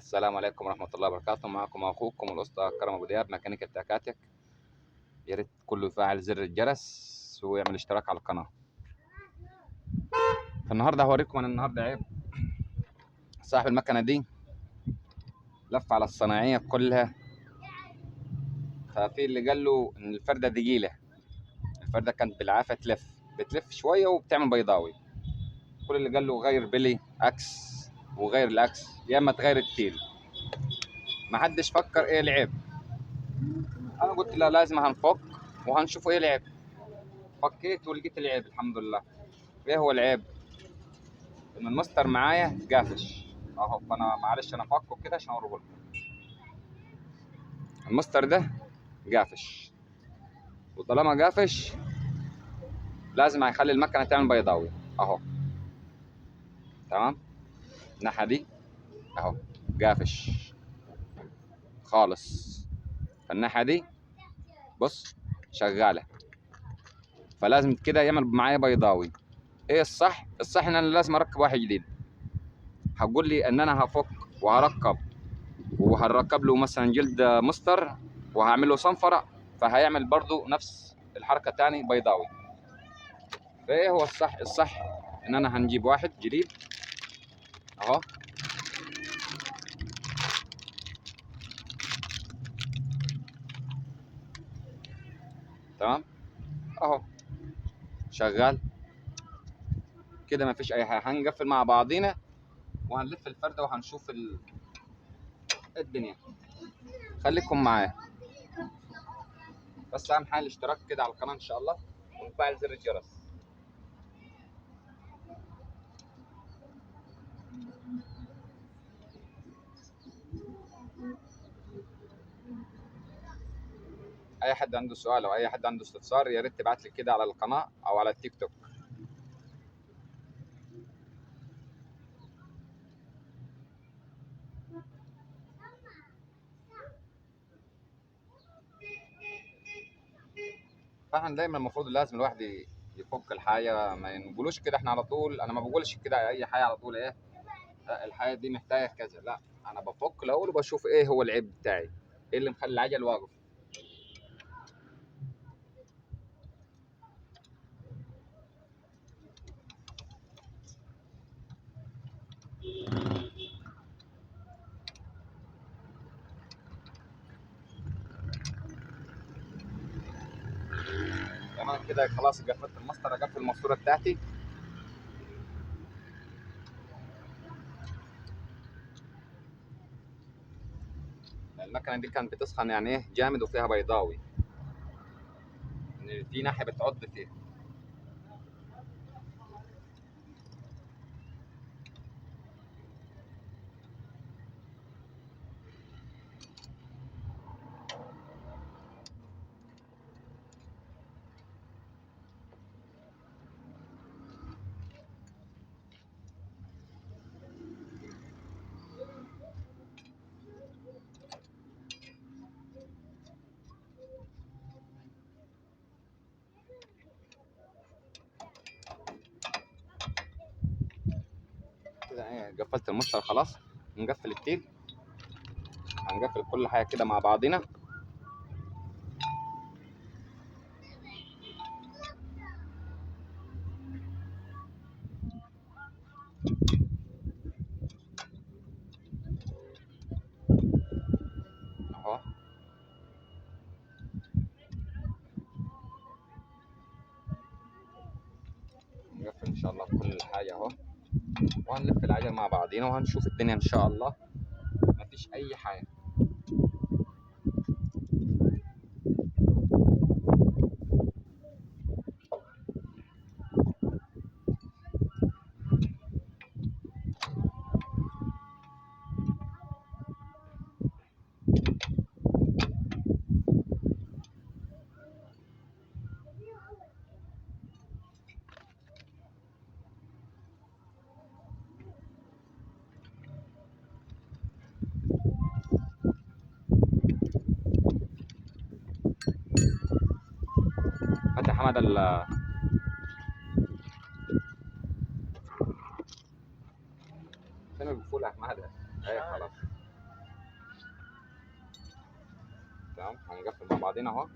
السلام عليكم ورحمة الله وبركاته. معكم أخوكم الأسطى كرم أبو دياب ميكانيك التكاتك. يا ريت كله يفعل زر الجرس ويعمل اشتراك على القناة. فالنهارده هوريكم أنا النهارده عيب صاحب المكنة دي لف على الصناعية كلها، ففي اللي قال له إن الفردة دقيلة. الفردة كانت بالعافية بتلف شوية وبتعمل بيضاوي. كل اللي قال له غير بلي أكس وغير الأكس يا إما تغير التيل. محدش فكر إيه العيب. أنا قلت لا، لازم هنفك وهنشوف إيه العيب. فكيت ولقيت العيب الحمد لله. ايه هو العيب؟ ان المستر معايا قافش اهو، فانا معلش انا فكه كده عشان اوريه لكم. المستر ده قافش، وطالما قافش لازم هيخلي المكنه تعمل بيضاوي اهو. تمام، الناحيه دي اهو قافش خالص، فالناحيه دي بص شغاله، فلازم كده يعمل معايا بيضاوي. ايه الصح؟ الصح ان انا لازم اركب واحد جديد. هتقول لي ان انا هفك وهركب وهنركب له مثلا جلد مستر وهعمل له صنفره، فهيعمل برضو نفس الحركه تاني بيضاوي. فايه هو الصح؟ الصح ان انا هنجيب واحد جديد اهو. تمام اهو شغال كده، مفيش اي حاجه. هنقفل مع بعضينا وهنلف الفرده وهنشوف الدنيا. خليكم معايا بس، اهم حاجه الاشتراك كده على القناه ان شاء الله وتفعل زر الجرس. اي حد عنده سؤال او اي حد عنده استفسار يا ريت تبعت لي كده على القناه او على التيك توك. فاحنا دايما المفروض لازم الواحد يفك الحاجه، ما نقولوش كده احنا على طول. انا ما بقولش كده اي حاجه على طول ايه الحاجه دي محتاجه كذا، لا انا بفك الاول وبشوف ايه هو العيب بتاعي، ايه اللي مخلي العجل واقف. تمام كده خلاص قفلت المسطره، اقفل الماسوره بتاعتي. المكنه دي كانت بتسخن يعني ايه جامد وفيها بيضاوي، ان في ناحيه بتعض فيها. كده ايه قفلت المسطره خلاص. نقفل التيل، هنقفل كل حاجه كده مع بعضنا. اهو نقفل ان شاء الله كل حاجه اهو، وهنلف العجل مع بعضينا وهنشوف الدنيا ان شاء الله. مفيش اي حاجه. هات يا حمد فين الفول يا حماده؟ ايوه خلاص. تمام. هنقفل مع بعضينا اهو.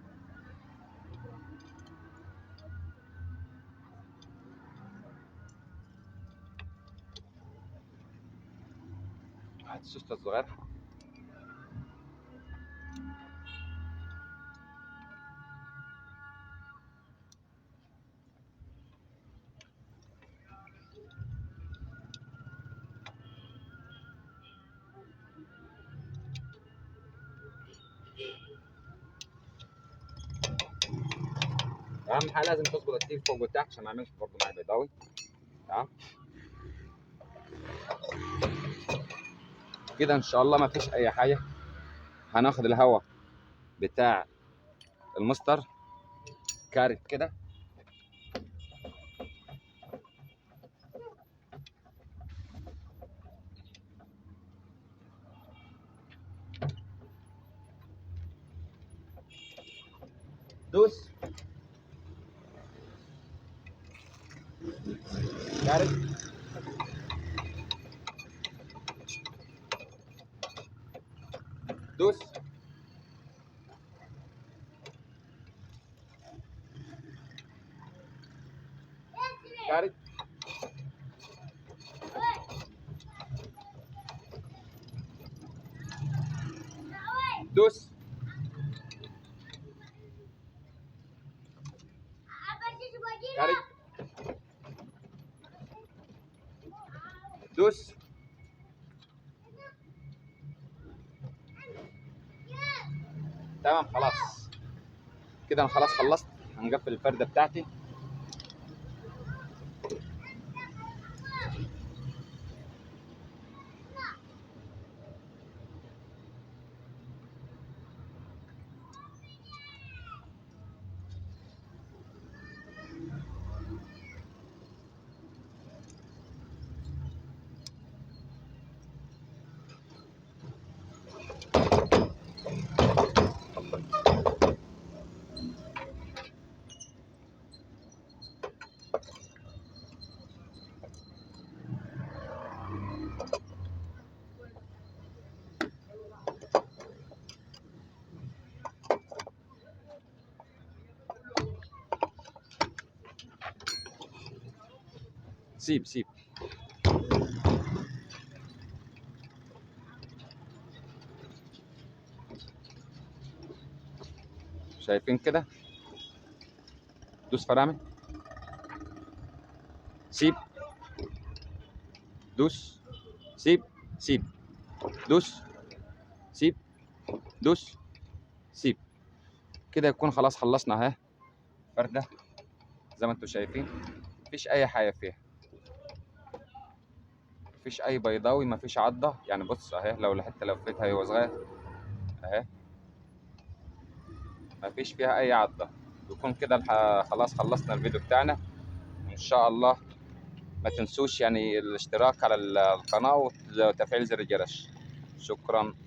هات السوسته الصغيره. اهم حاجه لازم تظبط التيل فوق وتحت عشان ما يعملش برضه معايا بيضاوي. تمام كده ان شاء الله ما فيش اي حاجه. هناخد الهواء بتاع المستر كارت كده. دوس كارت. دوس كارت. دوس كارت. دوس. تمام خلاص كده انا خلاص خلصت. هنقفل الفردة بتاعتي. سيب سيب. شايفين كده؟ دوس فرامل. سيب. دوس. سيب. سيب. دوس. سيب. دوس. سيب. كده يكون خلاص خلصنا اهي فردة زي ما انتم شايفين. مفيش اي حاجة فيها، مفيش اي بيضاوي، مفيش عضة. يعني بص اهي لو حتى لفيتها هو صغير اهي مفيش فيها اي عضة. يكون كده خلاص خلصنا الفيديو بتاعنا ان شاء الله. ما تنسوش يعني الاشتراك على القناة وتفعيل زر الجرس. شكرا.